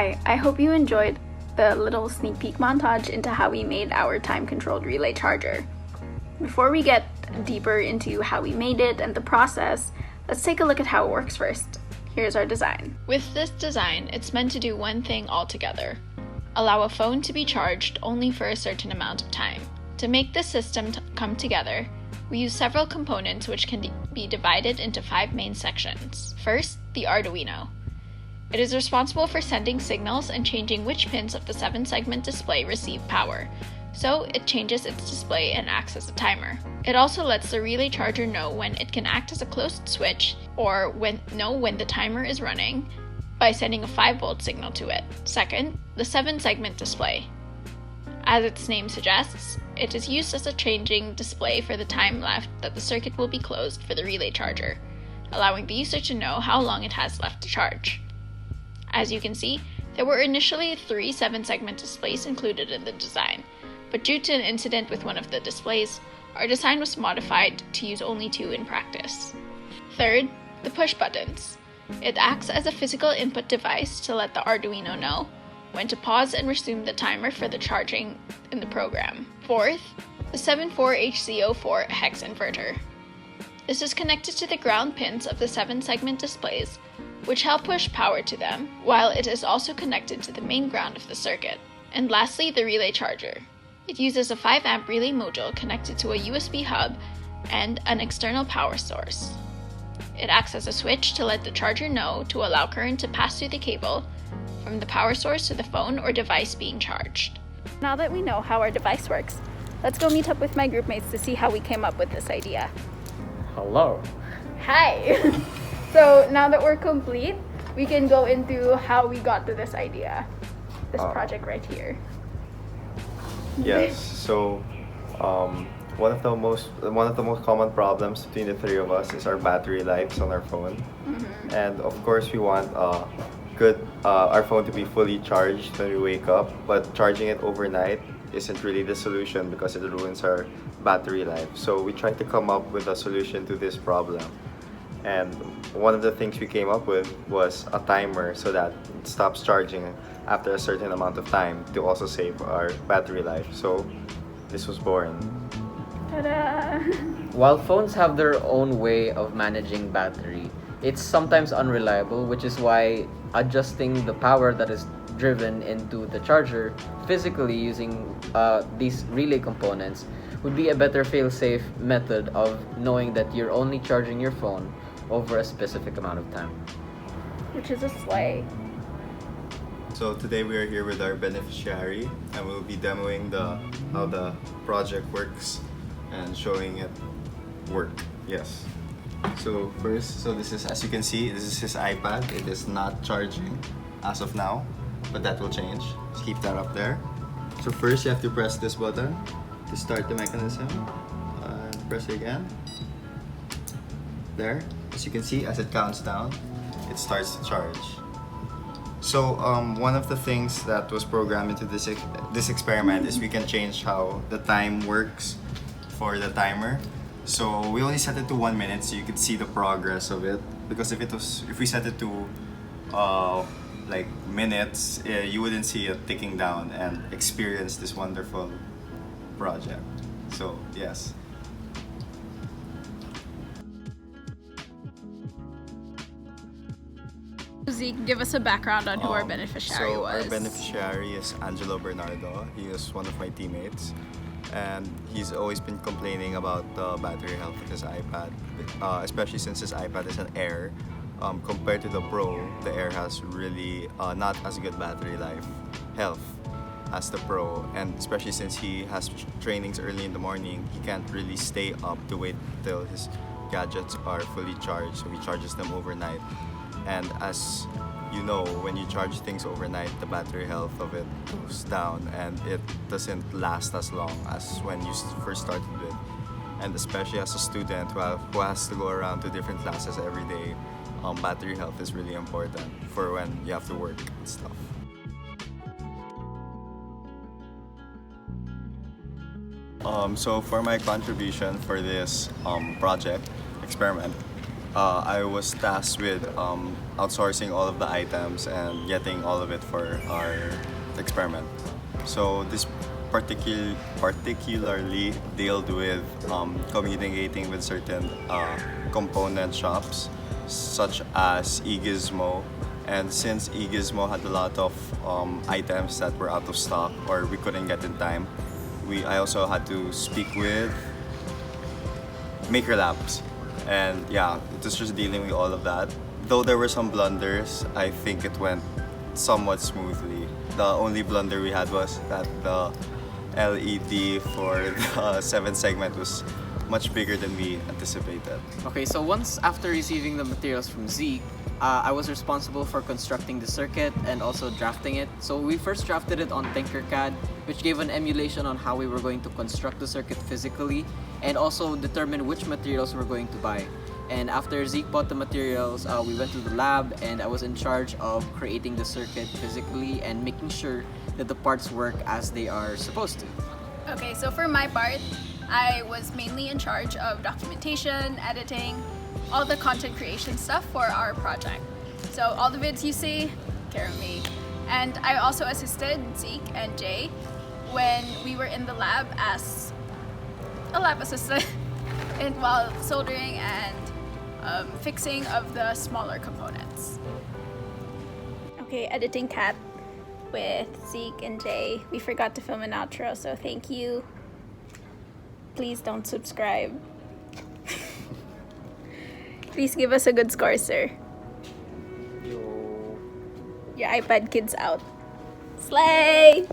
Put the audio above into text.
Hi, I hope you enjoyed the little sneak peek montage into how we made our time-controlled relay charger. Before we get deeper into how we made it and the process, let's take a look at how it works first. Here's our design. With this design, it's meant to do one thing altogether: allow a phone to be charged only for a certain amount of time. To make this system come together, we use several components which can be divided into 5 main sections. First, the Arduino. It is responsible for sending signals and changing which pins of the 7-segment display receive power, so it changes its display and acts as a timer. It also lets the relay charger know when it can act as a closed switch or know when the timer is running by sending a 5-volt signal to it. Second, the 7-segment display. As its name suggests, it is used as a changing display for the time left that the circuit will be closed for the relay charger, allowing the user to know how long it has left to charge. As you can see, there were initially 3 7-segment displays included in the design, but due to an incident with one of the displays, our design was modified to use only 2 in practice. Third, the push buttons. It acts as a physical input device to let the Arduino know when to pause and resume the timer for the charging in the program. Fourth, the 74HC04 hex inverter. This is connected to the ground pins of the 7-segment displays, which help push power to them, while it is also connected to the main ground of the circuit. And lastly, the relay charger. It uses a 5-amp relay module connected to a USB hub and an external power source. It acts as a switch to let the charger know to allow current to pass through the cable from the power source to the phone or device being charged. Now that we know how our device works, let's go meet up with my group mates to see how we came up with this idea. Hello. Hi! So now that we're complete, we can go into how we got to this idea, this project right here. Yes. So, one of the most common problems between the 3 of us is our battery lives on our phone, and of course we want our phone to be fully charged when we wake up. But charging it overnight isn't really the solution because it ruins our battery life. So we tried to come up with a solution to this problem. And one of the things we came up with was a timer so that it stops charging after a certain amount of time to also save our battery life. So this was born. Ta-da! While phones have their own way of managing battery, it's sometimes unreliable, which is why adjusting the power that is driven into the charger physically using these relay components would be a better fail-safe method of knowing that you're only charging your phone over a specific amount of time. Which is a sleigh. So today we are here with our beneficiary, and we'll be demoing how the project works and showing it work. Yes. So first, this is, as you can see, this is his iPad. It is not charging as of now, but that will change. Just keep that up there. So first you have to press this button to start the mechanism. Press it again. There. As you can see, as it counts down, it starts to charge. So one of the things that was programmed into this experiment is we can change how the time works for the timer. So we only set it to 1 minute so you could see the progress of it. Because if we set it to like minutes, you wouldn't see it ticking down and experience this wonderful project. So yes. Zeke, give us a background on who our beneficiary was. Our beneficiary is Angelo Bernardo. He is one of my teammates, and he's always been complaining about the battery health of his iPad, especially since his iPad is an Air. Compared to the Pro, the Air has really not as good battery life health as the Pro, and especially since he has trainings early in the morning, he can't really stay up to wait till his gadgets are fully charged, so he charges them overnight. And as you know, when you charge things overnight, the battery health of it goes down and it doesn't last as long as when you first started with. And especially as a student who has to go around to different classes every day, battery health is really important for when you have to work and stuff. So for my contribution for this project experiment, I was tasked with outsourcing all of the items and getting all of it for our experiment. So this particularly dealt with communicating with certain component shops such as eGizmo. And since eGizmo had a lot of items that were out of stock or we couldn't get in time, I also had to speak with Maker Labs. And yeah, it was just dealing with all of that. Though there were some blunders, I think it went somewhat smoothly. The only blunder we had was that the LED for the 7th segment was much bigger than we anticipated. Okay, so once after receiving the materials from Zeke, I was responsible for constructing the circuit and also drafting it. So we first drafted it on Tinkercad, which gave an emulation on how we were going to construct the circuit physically and also determine which materials we're going to buy. And after Zeke bought the materials, we went to the lab and I was in charge of creating the circuit physically and making sure that the parts work as they are supposed to. Okay, so for my part, I was mainly in charge of documentation, editing, all the content creation stuff for our project. So all the vids you see, care of me. And I also assisted Zeke and Jay when we were in the lab as a lab assistant and while soldering and fixing of the smaller components. Okay, editing cat with Zeke and Jay. We forgot to film an outro, so thank you. Please don't subscribe. Please give us a good score, sir. Your iPad kid's out. Slay!